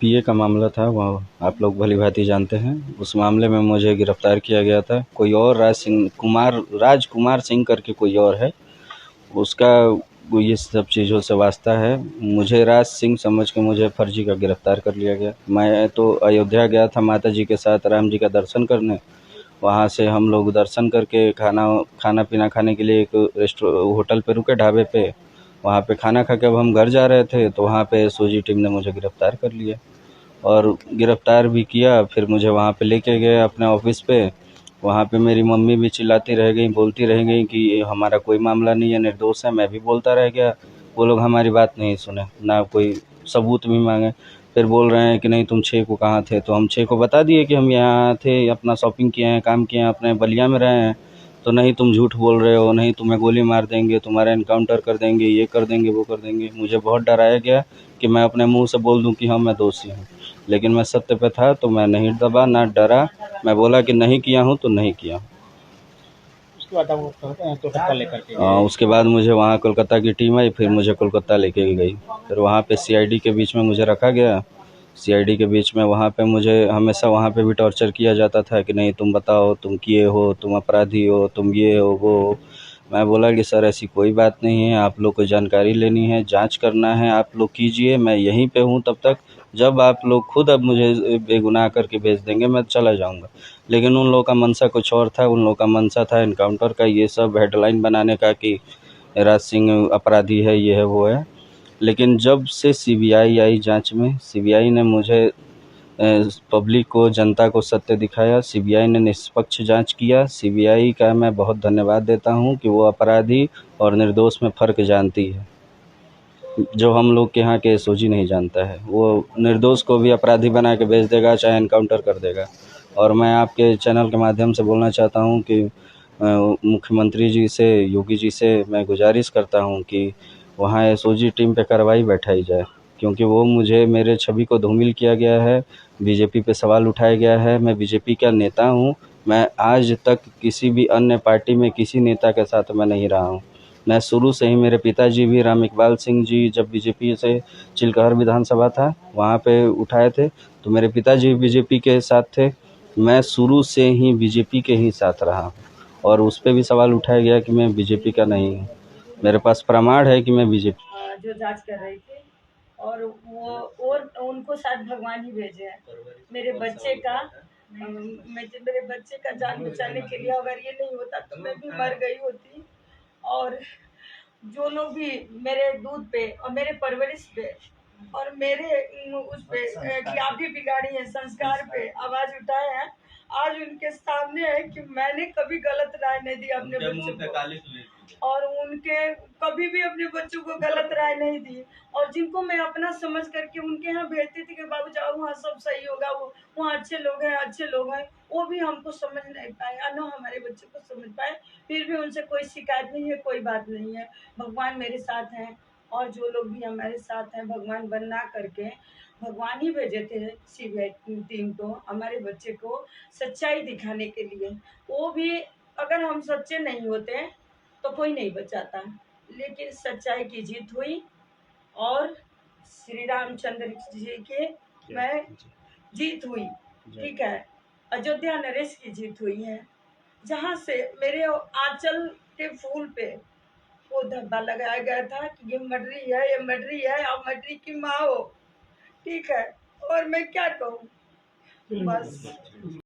पीए का मामला था, वह आप लोग भली भांति जानते हैं। उस मामले में मुझे गिरफ्तार किया गया था। कोई और राजकुमार सिंह करके कोई और है, उसका वो ये सब चीज़ों से वास्ता है। मुझे राज सिंह समझ के मुझे फर्जी का गिरफ्तार कर लिया गया। मैं तो अयोध्या गया था माता जी के साथ राम जी का दर्शन करने। वहाँ से हम लोग दर्शन करके खाना पीना खाने के लिए एक होटल पे रुके, ढाबे पे। वहाँ पे खाना खा के अब हम घर जा रहे थे, तो वहाँ पे एसओजी टीम ने मुझे गिरफ्तार कर लिया और गिरफ्तार भी किया। फिर मुझे वहाँ पे लेके गए अपने ऑफिस पे। वहाँ पे मेरी मम्मी भी चिल्लाती रह गई, बोलती रह गई कि हमारा कोई मामला नहीं है, निर्दोष है। मैं भी बोलता रह गया। वो लोग हमारी बात नहीं सुने, ना कोई सबूत भी मांगे। फिर बोल रहे हैं कि नहीं तुम 6 को कहाँ थे, तो हम 6 को बता दिए कि हम यहाँ थे, अपना शॉपिंग किए हैं, काम किए हैं, अपने बलिया में रहे हैं। तो नहीं तुम झूठ बोल रहे हो, नहीं तुम्हें गोली मार देंगे, तुम्हारा एनकाउंटर कर देंगे, ये कर देंगे, वो कर देंगे। मुझे बहुत डराया गया कि मैं अपने मुंह से बोल दूं कि हाँ मैं दोषी हूँ, लेकिन मैं सत्य पे था, तो मैं नहीं दबा ना डरा। मैं बोला कि नहीं किया हूँ तो नहीं किया। उसके बाद वो कोलकाता लेकर के उसके बाद मुझे वहाँ कोलकाता की टीम आई, फिर मुझे कोलकाता लेके गई। फिर वहाँ पे सीआईडी के बीच में मुझे रखा गया। सीआईडी के बीच में वहाँ पे मुझे हमेशा वहाँ पे भी टॉर्चर किया जाता था कि नहीं तुम बताओ, तुम किए हो, तुम अपराधी हो, तुम ये हो वो हो। मैं बोला कि सर ऐसी कोई बात नहीं है, आप लोग को जानकारी लेनी है, जांच करना है, आप लोग कीजिए, मैं यहीं पे हूँ तब तक। जब आप लोग खुद अब मुझे बेगुनाह करके भेज देंगे मैं चला जाऊँगा। लेकिन उन लोगों का मंशा कुछ और था। उन लोगों का मंशा था एनकाउंटर का, ये सब हेडलाइन बनाने का कि राज सिंह अपराधी है, ये है वो है। लेकिन जब से सीबीआई आई जांच में, सीबीआई ने मुझे पब्लिक को, जनता को सत्य दिखाया। सीबीआई ने निष्पक्ष जांच किया। सीबीआई का मैं बहुत धन्यवाद देता हूं कि वो अपराधी और निर्दोष में फ़र्क जानती है, जो हम लोग के यहाँ के एसओजी नहीं जानता है। वो निर्दोष को भी अपराधी बना के भेज देगा, चाहे एनकाउंटर कर देगा। और मैं आपके चैनल के माध्यम से बोलना चाहता हूँ कि मुख्यमंत्री जी से, योगी जी से मैं गुजारिश करता हूँ कि वहाँ एसओजी टीम पे कार्रवाई बैठाई जाए, क्योंकि वो मेरे छवि को धूमिल किया गया है, बीजेपी पे सवाल उठाया गया है। मैं बीजेपी का नेता हूँ। मैं आज तक किसी भी अन्य पार्टी में किसी नेता के साथ मैं नहीं रहा हूँ। मैं शुरू से ही, मेरे पिताजी भी राम इकबाल सिंह जी जब बीजेपी से चिलकहर विधानसभा था वहाँ पे उठाए थे, तो मेरे पिताजी बीजेपी के साथ थे। मैं शुरू से ही बीजेपी के ही साथ रहा हूँ और उस पे भी सवाल उठाया गया कि मैं बीजेपी का नहीं हूँ। मेरे पास प्रमाण है कि मैं बीजेपी जो जांच कर रही थी, और वो और उनको शायद भगवान ही भेजे हैं मेरे बच्चे का। मेरे बच्चे का जान बचाने के लिए, अगर ये नहीं होता तो मैं भी मर गई होती। और जो लोग भी मेरे दूध पे और मेरे परवरिश पे और मेरे उस पे कि आप भी बिगाड़ी है संस्कार पे आवाज उठाए हैं, आज उनके सामने है कि मैंने कभी गलत राय नहीं दी अपने बच्चों को, और उनके कभी भी अपने बच्चों को गलत राय नहीं दी। और जिनको मैं अपना समझ करके उनके यहाँ भेजती थी कि बाबू जाओ वहाँ सब सही होगा, वो वहाँ अच्छे लोग हैं, अच्छे लोग हैं, वो भी हमको समझ नहीं पाए, न हमारे बच्चे को समझ पाए। फिर भी उनसे कोई शिकायत नहीं है, कोई बात नहीं है। भगवान मेरे साथ हैं, और जो लोग भी हमारे साथ हैं, भगवान बना करके भगवान ही भेजे थे सीबीआई टीम को हमारे बच्चे को सच्चाई दिखाने के लिए। वो भी अगर हम सच्चे नहीं होते तो कोई नहीं बचाता, लेकिन सच्चाई की जीत हुई और श्री रामचंद्र जी के मैं जीत हुई। ठीक है, अयोध्या नरेश की जीत हुई है, जहाँ से मेरे आंचल के फूल पे वो धब्बा लगाया गया था कि ये मर्डरी है, ये मर्डरी है, आप मर्डरी की माँ हो। ठीक है, और मैं क्या कहूँ, बस।